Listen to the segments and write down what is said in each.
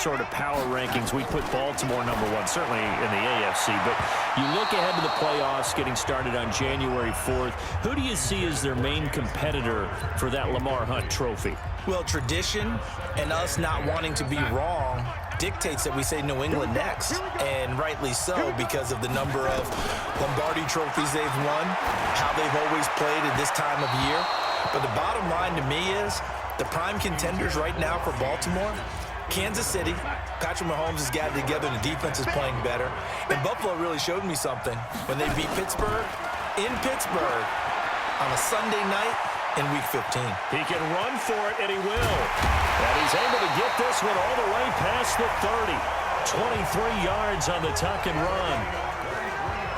sort of power rankings, we put Baltimore #1, certainly in the AFC. But you look ahead to the playoffs getting started on January 4th. Who do you see as their main competitor for that Lamar Hunt trophy? Well, tradition and us not wanting to be wrong dictates that we say New England next, and rightly so because of the number of Lombardi trophies they've won, how they've always played at this time of year. But the bottom line to me is the prime contenders right now for Baltimore, Kansas City. Patrick Mahomes has got it together and the defense is playing better. And Buffalo really showed me something when they beat Pittsburgh in Pittsburgh on a Sunday night in Week 15. He can run for it, and he will. And he's able to get this one all the way past the 30. 23 yards on the tuck and run.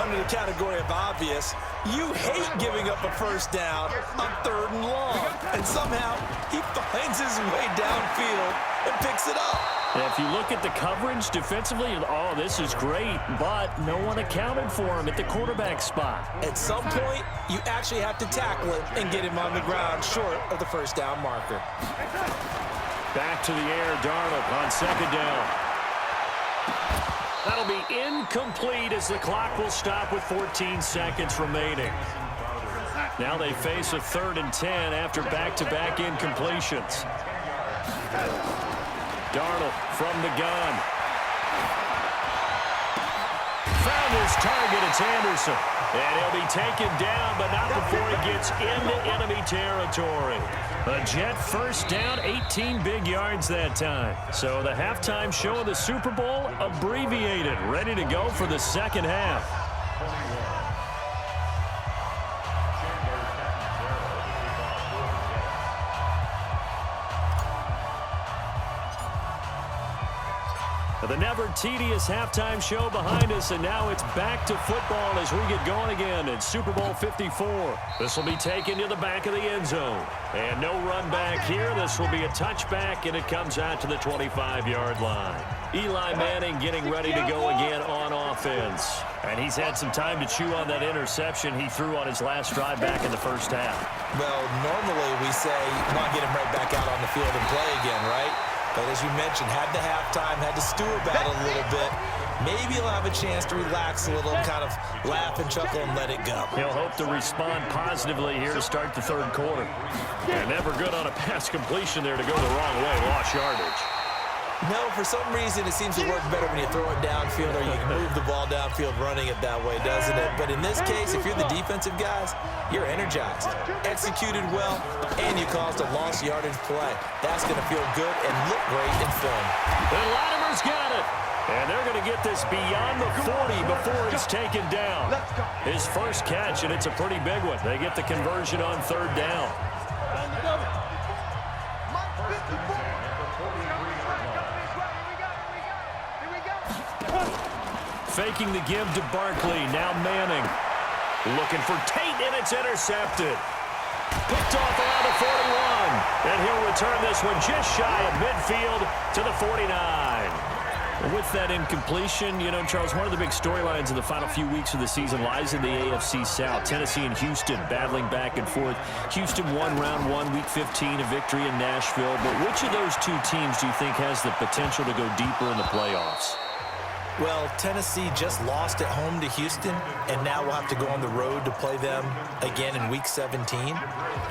Under the category of obvious, you hate giving up a first down on 3rd and long. And somehow he finds his way downfield and picks it up. And if you look at the coverage defensively, oh, this is great, but no one accounted for him at the quarterback spot. At some point, you actually have to tackle him and get him on the ground short of the first down marker. Back to the air, Darnold on 2nd down. That'll be incomplete as the clock will stop with 14 seconds remaining. Now they face a 3rd and 10 after back-to-back incompletions. Darnold from the gun. Found his target. It's Anderson. And he'll be taken down, but not before he gets into enemy territory. A Jet first down, 18 big yards that time. So the halftime show of the Super Bowl abbreviated, ready to go for the second half. The never-tedious halftime show behind us, and now it's back to football as we get going again in Super Bowl 54. This will be taken to the back of the end zone. And no run back here. This will be a touchback, and it comes out to the 25-yard line. Eli Manning getting ready to go again on offense. And he's had some time to chew on that interception he threw on his last drive back in the first half. Well, normally we say, come on, get him right back out on the field and play again, right? But as you mentioned, had the halftime, had to stew about it a little bit. Maybe he'll have a chance to relax a little, kind of laugh and chuckle and let it go. He'll hope to respond positively here to start the 3rd quarter. And never good on a pass completion there to go the wrong way. Lost yardage. No, for some reason it seems to work better when you throw it downfield or you move the ball downfield running it that way, doesn't it? But in this case, if you're the defensive guys, you're energized, executed well, and you caused a lost yardage play. That's going to feel good and look great in film. And Latimer's got it. And they're going to get this beyond the 40 before he's taken down. His first catch, and it's a pretty big one. They get the conversion on 3rd down. Faking the give to Barkley. Now Manning. Looking for Tate, and it's intercepted. Picked off around the 41. And he'll return this one just shy of midfield to the 49. With that incompletion, you know, Charles, one of the big storylines in the final few weeks of the season lies in the AFC South. Tennessee and Houston battling back and forth. Houston won round 1, Week 15, a victory in Nashville. But which of those two teams do you think has the potential to go deeper in the playoffs? Well, Tennessee just lost at home to Houston, and now we'll have to go on the road to play them again in Week 17.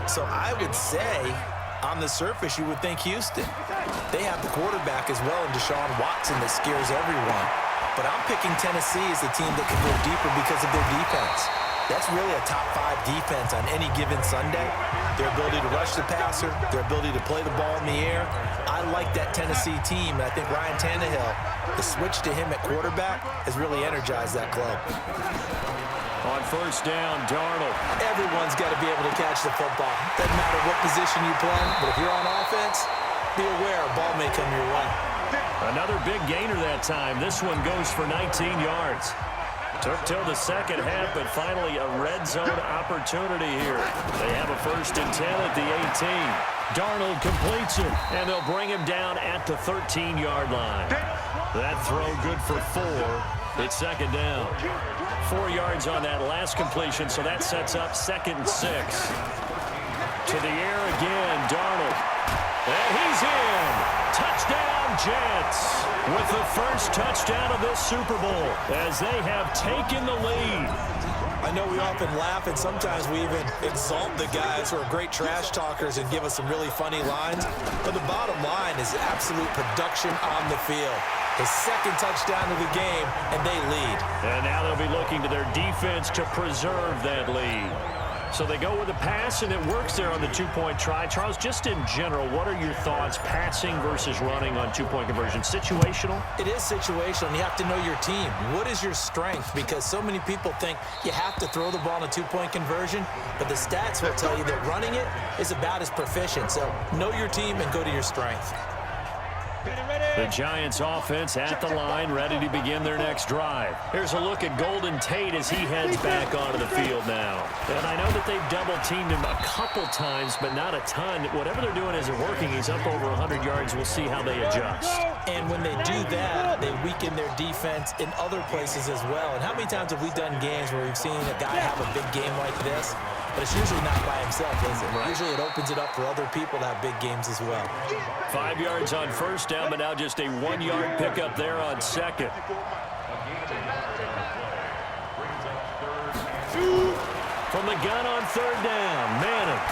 So I would say, on the surface, you would think Houston. They have the quarterback as well in Deshaun Watson that scares everyone. But I'm picking Tennessee as the team that can go deeper because of their defense. That's really a top 5 defense on any given Sunday. Their ability to rush the passer, their ability to play the ball in the air. I like that Tennessee team, and I think Ryan Tannehill, the switch to him at quarterback, has really energized that club. On 1st down, Darnold. Everyone's got to be able to catch the football. Doesn't matter what position you play, but if you're on offense, be aware a ball may come your way. Another big gainer that time. This one goes for 19 yards. Took till the second half, but finally a red zone opportunity here. They have a 1st and 10 at the 18. Darnold completes it, and they'll bring him down at the 13-yard line. That throw good for 4. It's 2nd down. 4 yards on that last completion, so that sets up 2nd and 6. To the air again, Darnold. And he's in. Touchdown, Jets with the first touchdown of this Super Bowl as they have taken the lead. I know we often laugh, and sometimes we even exalt the guys who are great trash talkers and give us some really funny lines. But the bottom line is absolute production on the field. His second touchdown of the game, and they lead. And now they'll be looking to their defense to preserve that lead. So they go with a pass, and it works there on the two-point try. Charles, just in general, what are your thoughts, passing versus running on two-point conversion? Situational? It is situational, and you have to know your team. What is your strength? Because so many people think you have to throw the ball in a two-point conversion, but the stats will tell you that running it is about as proficient. So know your team and go to your strength. The Giants offense at the line, ready to begin their next drive. Here's a look at Golden Tate as he heads back onto the field now. And I know that they've double-teamed him a couple times, but not a ton. Whatever they're doing isn't working. He's up over 100 yards. We'll see how they adjust. And when they do that, they weaken their defense in other places as well. And how many times have we done games where we've seen a guy have a big game like this? But it's usually not by himself, is it? Right. Usually it opens it up for other people to have big games as well. 5 yards on first down, but now just a 1-yard pickup there on second. From the gun on third down, Manning.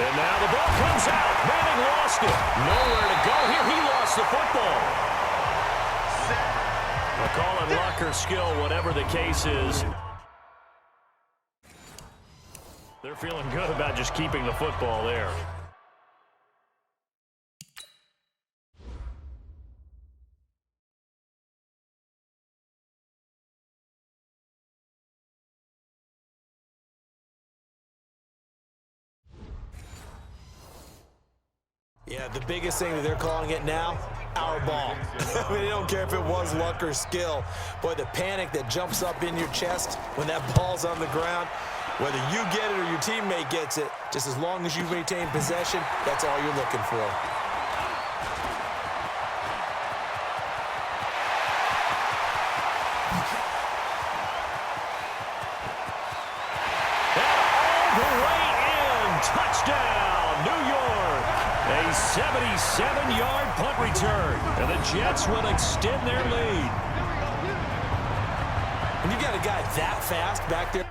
And now the ball comes out. Manning lost it. Nowhere to go here. He lost the football. We'll call it luck or skill, whatever the case is. They're feeling good about just keeping the football there. Yeah, the biggest thing that they're calling it now, our ball. I mean, they don't care if it was luck or skill. Boy, the panic that jumps up in your chest when that ball's on the ground, whether you get it or your teammate gets it, just as long as you maintain possession, that's all you're looking for. And all the way in. Touchdown, New York. A 77-yard punt return. And the Jets will extend their lead. When you got a guy that fast back there,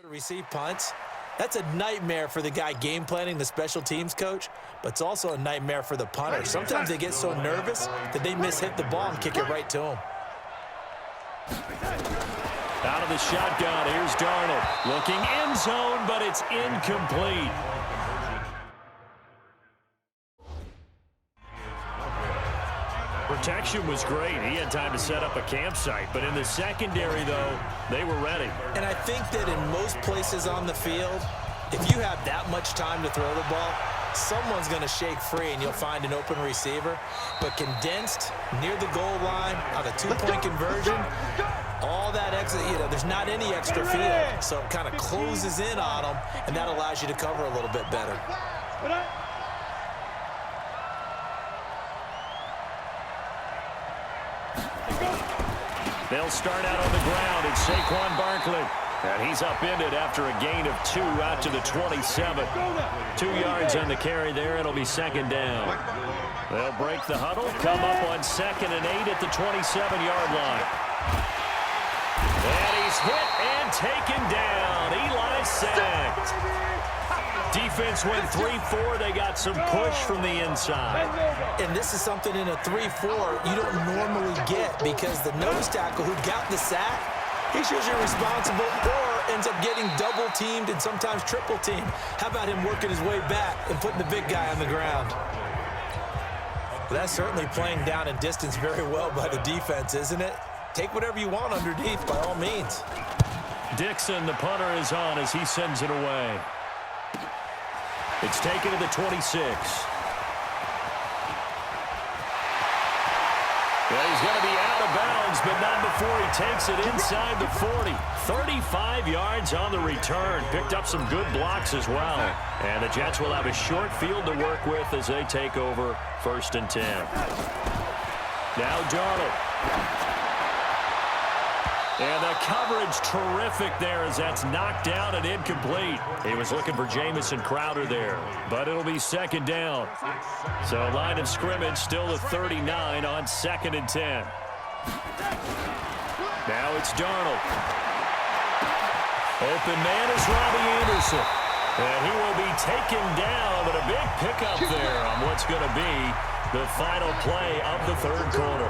receive punts. That's a nightmare for the guy game planning, the special teams coach, but it's also a nightmare for the punter. Sometimes they get so nervous that they hit the ball and kick it right to him. Out of the shotgun, here's Darnold. Looking end zone, but it's incomplete. Protection was great. He had time to set up a campsite. But in the secondary, though, they were ready. And I think that in most places on the field, if you have that much time to throw the ball, someone's going to shake free and you'll find an open receiver. But condensed near the goal line on a two-point conversion, all that extra, there's not any extra field. So it kind of closes in on them, and that allows you to cover a little bit better. They'll start out on the ground. It's Saquon Barkley. And he's upended after a gain of 2 out to the 27. 2 yards on the carry there. It'll be second down. They'll break the huddle, come up on 2nd and 8 at the 27-yard line. And he's hit and taken down. Eli sacked. Defense went 3-4. They got some push from the inside. And this is something in a 3-4 you don't normally get because the nose tackle who got the sack, he's usually responsible or ends up getting double-teamed and sometimes triple-teamed. How about him working his way back and putting the big guy on the ground? That's certainly playing down and distance very well by the defense, isn't it? Take whatever you want underneath by all means. Dixon, the punter, is on as he sends it away. It's taken to the 26. Well, he's going to be out of bounds, but not before he takes it inside the 40. 35 yards on the return. Picked up some good blocks as well. And the Jets will have a short field to work with as they take over 1st and 10. Now Darnold. And the coverage terrific there as that's knocked down and incomplete. He was looking for Jamison Crowder there, but it'll be 2nd down. So line of scrimmage still the 39 on 2nd and 10. Now it's Darnold. Open man is Robbie Anderson. And he will be taken down, but a big pickup there on what's going to be the final play of the 3rd quarter.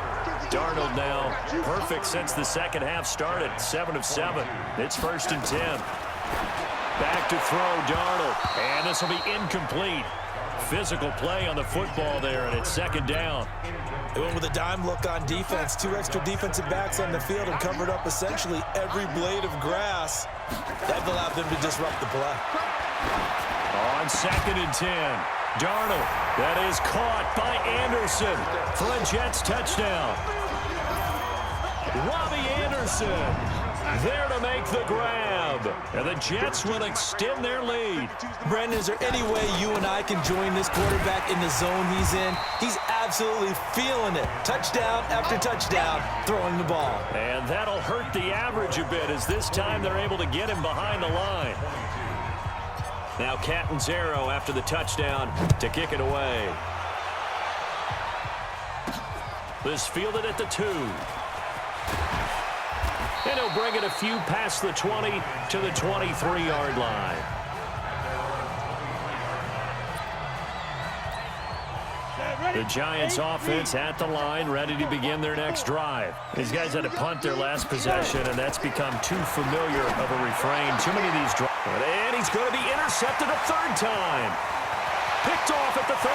Darnold now perfect since the 2nd half started. 7 of 7. It's 1st and 10. Back to throw Darnold. And this will be incomplete. Physical play on the football there, and it's 2nd down. They went with a dime look on defense. 2 extra defensive backs on the field and covered up essentially every blade of grass. That allowed them to disrupt the play. On 2nd and 10. Darnold, that is caught by Anderson for a Jets touchdown. Robbie Anderson there to make the grab. And the Jets will extend their lead. Brandon, is there any way you and I can join this quarterback in the zone he's in? He's absolutely feeling it. Touchdown after touchdown, throwing the ball. And that'll hurt the average a bit as this time they're able to get him behind the line. Now Catanzaro after the touchdown to kick it away. This fielded at the 2. And he'll bring it a few past the 20 to the 23-yard line. The Giants offense at the line, ready to begin their next drive. These guys had to punt their last possession, and that's become too familiar of a refrain. Too many of these drives. And he's going to be intercepted a 3rd time. Picked off at the 35.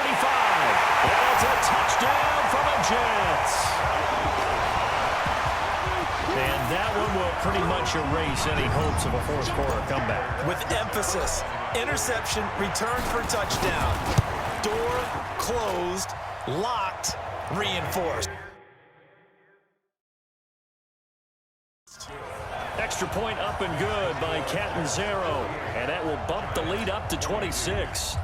And it's a touchdown for the Jets. And that one will pretty much erase any hopes of a 4th quarter comeback. With emphasis, interception, return for touchdown. Door closed, locked, reinforced. Extra point up and good by Catanzaro. And that will bump the lead up to 26.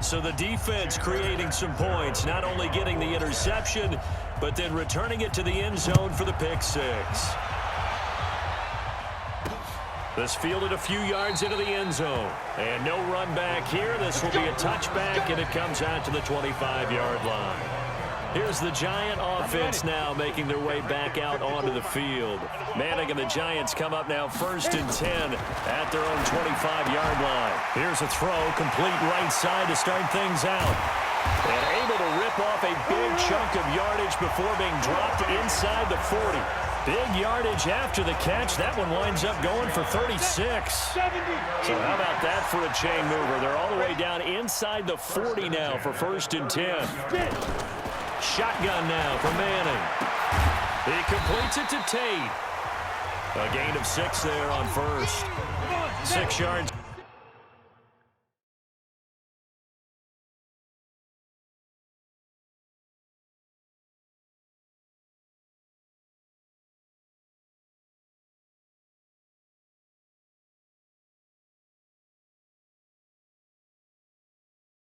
So the defense creating some points, not only getting the interception, but then returning it to the end zone for the pick 6. This fielded a few yards into the end zone. And no run back here. This will be a touchback, and it comes out to the 25-yard line. Here's the Giant offense now making their way back out onto the field. Manning and the Giants come up now 1st and 10 at their own 25-yard line. Here's a throw, complete right side to start things out. And able to rip off a big chunk of yardage before being dropped inside the 40. Big yardage after the catch. That one winds up going for 36. So how about that for a chain mover? They're all the way down inside the 40 now for 1st and 10. Shotgun now for Manning. He completes it to Tate. A gain of 6 there on 1st. 6 yards.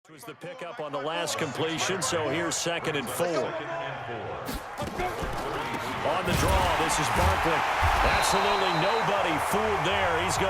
Was the pickup on the last completion, so here's 2nd and 4. On the draw, this is Barkley. Absolutely nobody fooled there. He's going